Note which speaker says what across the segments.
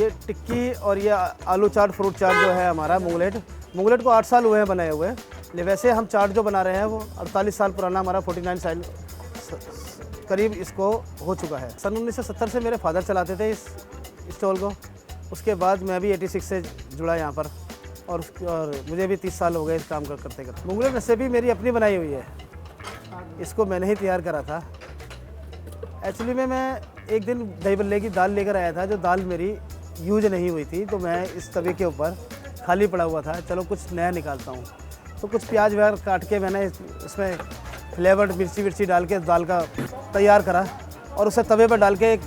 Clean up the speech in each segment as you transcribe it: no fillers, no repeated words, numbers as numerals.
Speaker 1: ये टिक्की और ये आलू चाट, फ्रूट चाट जो है हमारा मूंगलेट को 8 साल हुए हैं बनाए हुए। लेकिन वैसे हम चाट जो बना रहे हैं वो 48 साल पुराना हमारा 49 साल करीब इसको हो चुका है। सन 1970 से मेरे फादर चलाते थे इस स्टॉल को। उसके बाद मैं भी 86 से जुड़ा यहाँ पर और मुझे भी 30 साल हो गए इस काम करते करते। मूंगलेट रेसिपी मेरी अपनी बनाई हुई है, इसको मैंने ही तैयार करा था। एक्चुअली में मैं एक दिन दही बल्ले की दाल लेकर आया था, जो दाल मेरी यूज नहीं हुई थी, तो मैं इस तवे के ऊपर खाली पड़ा हुआ था, चलो कुछ नया निकालता हूँ। तो कुछ प्याज वगैरह काट के मैंने इसमें फ्लेवर्ड मिर्ची डाल के दाल का तैयार करा और उसे तवे पर डाल के एक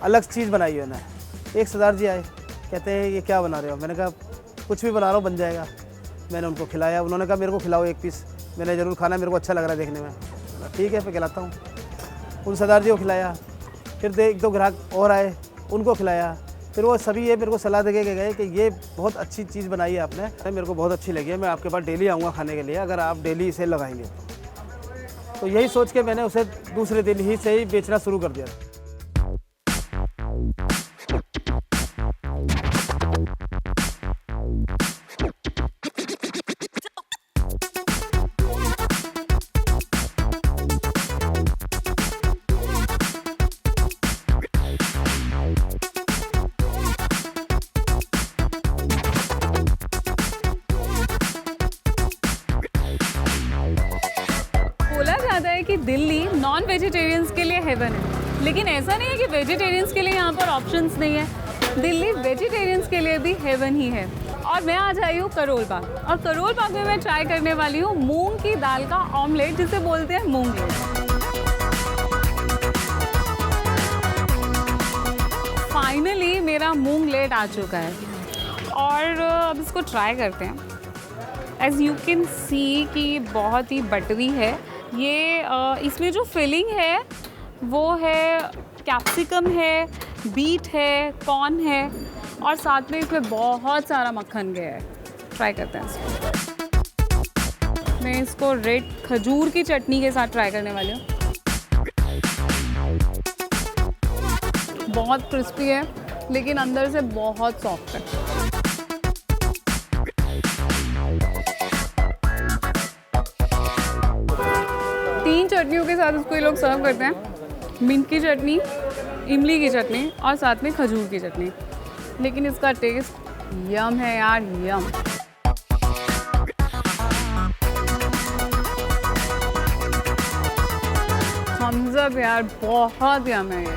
Speaker 1: अलग चीज़ बनाई है मैंने। एक सरदार जी आए, कहते हैं ये क्या बना रहे हो? मैंने कहा कुछ भी बना रहा हूँ, बन जाएगा। मैंने उनको खिलाया, उन्होंने कहा मेरे को खिलाओ एक पीस, मैंने ज़रूर खाना, मेरे को अच्छा लग रहा है देखने में। ठीक है, मैं खिलाता हूँ। उन सरदार जी को खिलाया, फिर 1-2 ग्राहक और आए, उनको खिलाया। फिर वो सभी ये मेरे को सलाह दे के गए कि ये बहुत अच्छी चीज़ बनाई है आपने, मेरे को बहुत अच्छी लगी है, मैं आपके पास डेली आऊँगा खाने के लिए अगर आप डेली इसे लगाएंगे तो यही सोच के मैंने उसे दूसरे दिन ही से ही बेचना शुरू कर दिया।
Speaker 2: बोला जाता है कि दिल्ली नॉन वेजिटेरियंस के लिए हेवन है, लेकिन ऐसा नहीं है कि वेजिटेरियंस के लिए यहाँ पर ऑप्शंस नहीं है। दिल्ली वेजिटेरियंस के लिए भी हेवन ही है। और मैं आज आई हूँ करोल बाग, और करोल बाग में मैं ट्राई करने वाली हूँ मूंग की दाल का ऑमलेट, जिसे बोलते हैं मूंगलेट। फाइनली मेरा मूंगलेट आ चुका है और अब इसको ट्राई करते हैं। एज यू कैन सी कि बहुत ही बटरी है ये। इसमें जो फिलिंग है वो है कैप्सिकम है, बीट है, कॉर्न है और साथ में इसमें बहुत सारा मक्खन गया है। ट्राई करते हैं इसको। मैं इसको रेड खजूर की चटनी के साथ ट्राई करने वाली हूँ। बहुत क्रिस्पी है लेकिन अंदर से बहुत सॉफ्ट है। चटनियों के साथ इसको ये लोग सर्व करते हैं, मिंट की चटनी, इमली की चटनी और साथ में खजूर की चटनी। लेकिन इसका टेस्ट यम है यार, यम। थम्स अप यार, बहुत यम है ये।